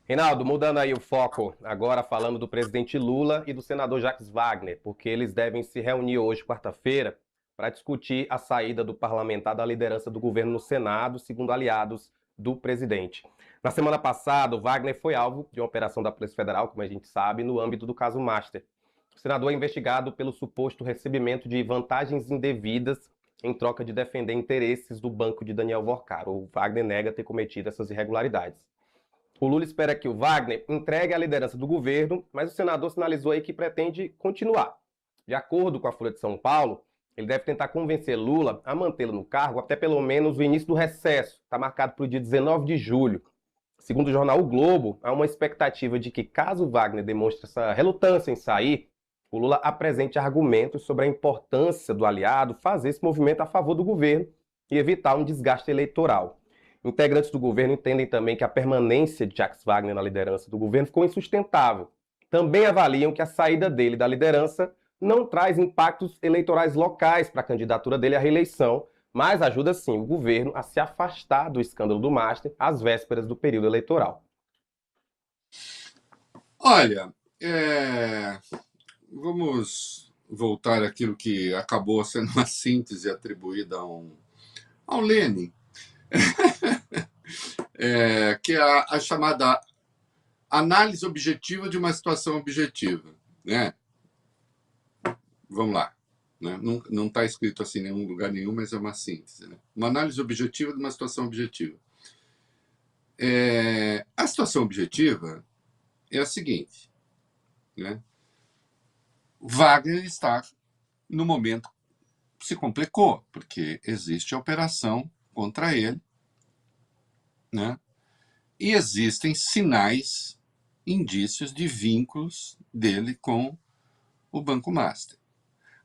Reinaldo, mudando aí o foco, agora falando do presidente Lula e do senador Jacques Wagner, porque eles devem se reunir hoje, quarta-feira, para discutir a saída do parlamentar da liderança do governo no Senado, segundo aliados do presidente. Na semana passada, o Wagner foi alvo de uma operação da Polícia Federal, como a gente sabe, no âmbito do caso Master. O senador é investigado pelo suposto recebimento de vantagens indevidas em troca de defender interesses do banco de Daniel Vorcaro. O Wagner nega ter cometido essas irregularidades. O Lula espera que o Wagner entregue a liderança do governo, mas o senador sinalizou aí que pretende continuar. De acordo com a Folha de São Paulo, ele deve tentar convencer Lula a mantê-lo no cargo até pelo menos o início do recesso, está marcado para o dia 19 de julho. Segundo o jornal O Globo, há uma expectativa de que, caso o Wagner demonstre essa relutância em sair, o Lula apresente argumentos sobre a importância do aliado fazer esse movimento a favor do governo e evitar um desgaste eleitoral. Integrantes do governo entendem também que a permanência de Jacques Wagner na liderança do governo ficou insustentável. Também avaliam que a saída dele da liderança não traz impactos eleitorais locais para a candidatura dele à reeleição, mas ajuda sim o governo a se afastar do escândalo do Master às vésperas do período eleitoral. Olha, vamos voltar àquilo que acabou sendo uma síntese atribuída ao Lenin, que é a chamada análise objetiva de uma situação objetiva, né? Vamos lá. Né? Não está escrito assim em nenhum lugar nenhum, mas é uma síntese. Né? Uma análise objetiva de uma situação objetiva. A situação objetiva é a seguinte, né? Wagner está, no momento, se complicou, porque existe a operação contra ele, né? E existem sinais, indícios de vínculos dele com o Banco Master.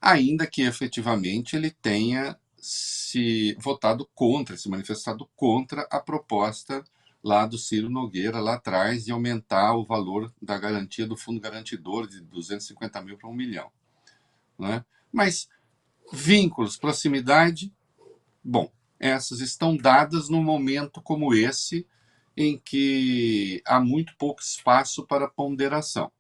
Ainda que efetivamente ele tenha se votado contra, se manifestado contra a proposta lá do Ciro Nogueira, lá atrás, de aumentar o valor da garantia do fundo garantidor de 250 mil para 1 milhão. Né? Mas vínculos, proximidade, bom, essas estão dadas num momento como esse, em que há muito pouco espaço para ponderação.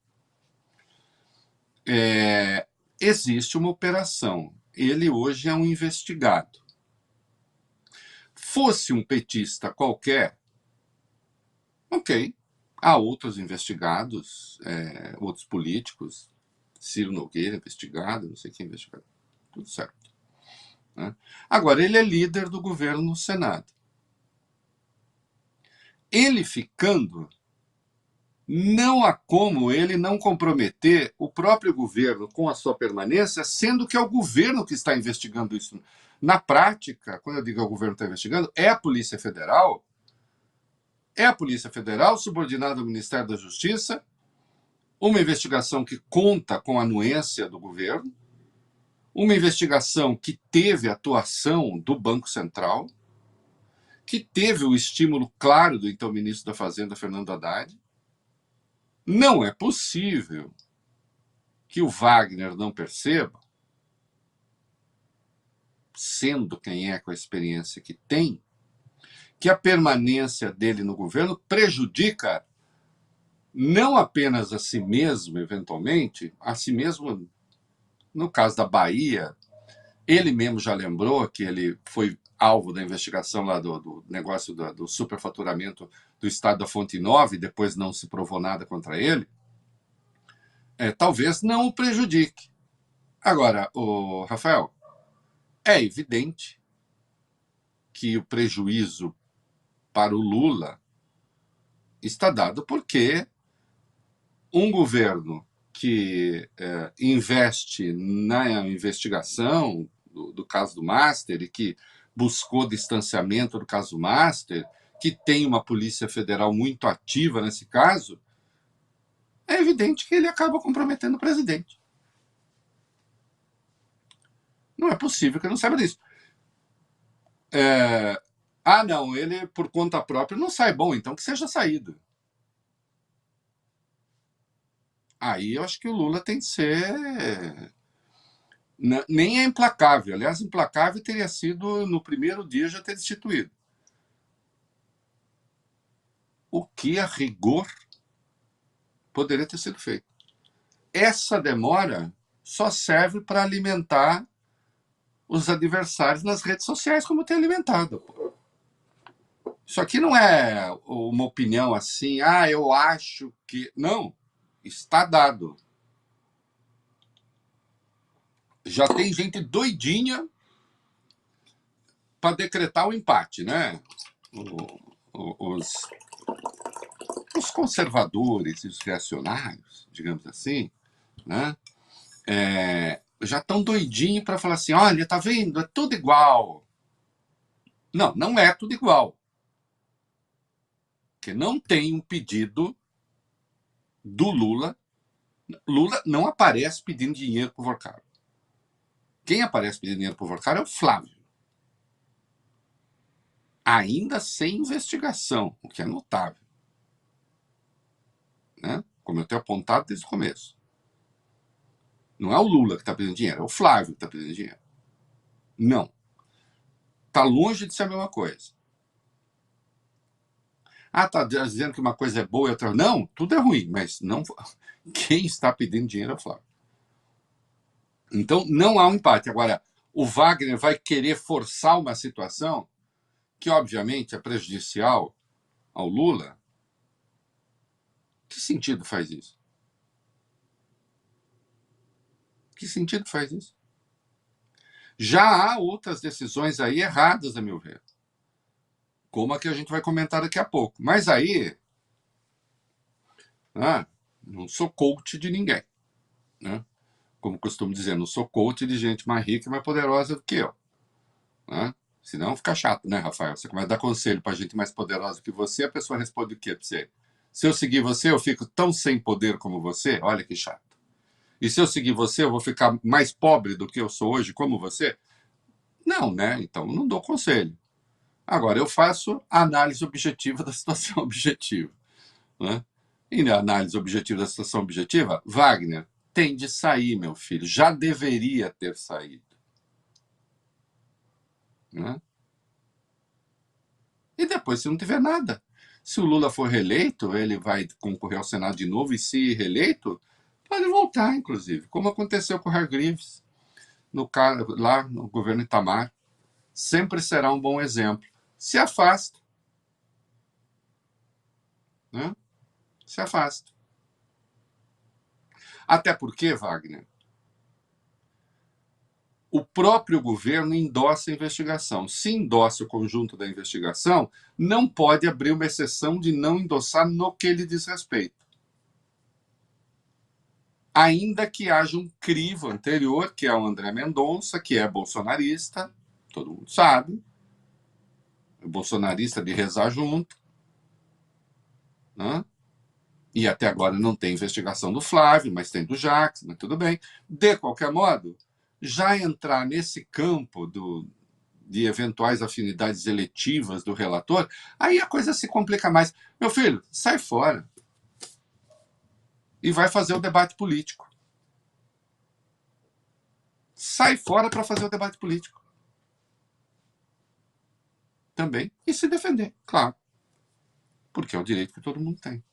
Existe uma operação. Ele hoje é um investigado. Fosse um petista qualquer, ok. Há outros investigados, outros políticos, Ciro Nogueira investigado, não sei quem investigado, tudo certo. Né? Agora, ele é líder do governo no Senado. Ele ficando, não há como ele não comprometer o próprio governo com a sua permanência, sendo que é o governo que está investigando isso. Na prática, quando eu digo que o governo está investigando, é a Polícia Federal subordinada ao Ministério da Justiça, uma investigação que conta com a anuência do governo, uma investigação que teve atuação do Banco Central, que teve o estímulo claro do então ministro da Fazenda, Fernando Haddad. Não é possível que o Wagner não perceba, sendo quem é com a experiência que tem, que a permanência dele no governo prejudica não apenas a si mesmo, eventualmente, a si mesmo, no caso da Bahia, ele mesmo já lembrou que ele foi alvo da investigação lá do negócio do superfaturamento do estado da Fonte Nova, e depois não se provou nada contra ele. Talvez não o prejudique. Agora, o Rafael, é evidente que o prejuízo para o Lula está dado porque um governo que investe na investigação do caso do Master e que buscou distanciamento do caso do Master, que tem uma Polícia Federal muito ativa nesse caso, é evidente que ele acaba comprometendo o presidente. Não é possível que ele não saiba disso. Não, ele por conta própria não sai. Bom, então que seja saído. Aí eu acho que o Lula tem que ser... Nem é implacável. Aliás, implacável teria sido no primeiro dia já ter destituído. O que, a rigor, Poderia ter sido feito. Essa demora só serve para alimentar os adversários nas redes sociais, como tem alimentado. Isso aqui não é uma opinião assim, eu acho que. Não, está dado. Já tem gente doidinha para decretar o empate, né? Os conservadores e os reacionários, digamos assim, né? Já estão doidinhos para falar assim, olha, tá vendo? É tudo igual. Não, não é tudo igual. Porque não tem um pedido do Lula. Lula não aparece pedindo dinheiro para o Vorcaro. Quem aparece pedindo dinheiro para o Vorcaro é o Flávio. Ainda sem investigação, o que é notável. Né? Como eu tenho apontado desde o começo. Não é o Lula que está pedindo dinheiro, é o Flávio que está pedindo dinheiro. Não. Está longe de ser a mesma coisa. Está dizendo que uma coisa é boa e outra... Não, tudo é ruim, mas não... Quem está pedindo dinheiro é o Flávio. Então, não há um empate. Agora, o Wagner vai querer forçar uma situação que, obviamente, é prejudicial ao Lula. Que sentido faz isso? Que sentido faz isso? Já há outras decisões aí erradas, a meu ver. Como a que a gente vai comentar daqui a pouco. Mas aí, não sou coach de ninguém. Né? Como costumo dizer, não sou coach de gente mais rica e mais poderosa do que eu. Né? Senão fica chato, né, Rafael? Você começa a dar conselho para gente mais poderosa que você, a pessoa responde o quê para você? Se eu seguir você, eu fico tão sem poder como você? Olha que chato. E se eu seguir você, eu vou ficar mais pobre do que eu sou hoje, como você? Não, né? Então não dou conselho. Agora, eu faço a análise objetiva da situação objetiva. Né? E na análise objetiva da situação objetiva, Wagner tem de sair, meu filho. Já deveria ter saído. Né? E depois, se não tiver nada. Se o Lula for reeleito, ele vai concorrer ao Senado de novo e, se reeleito, pode voltar, inclusive, como aconteceu com o Hargreaves, lá no governo Itamar. Sempre será um bom exemplo. Se afasta. Né? Se afasta. Até porque, Wagner, o próprio governo endossa a investigação. Se endossa o conjunto da investigação, não pode abrir uma exceção de não endossar no que lhe diz respeito. Ainda que haja um crivo anterior, que é o André Mendonça, que é bolsonarista, todo mundo sabe, bolsonarista de rezar junto, né? E até agora não tem investigação do Flávio, mas tem do Jacques, mas tudo bem. De qualquer modo, já entrar nesse campo de eventuais afinidades eletivas do relator, aí a coisa se complica mais. Meu filho, sai fora e vai fazer o debate político. Sai fora para fazer o debate político. Também. E se defender, claro. Porque é o direito que todo mundo tem.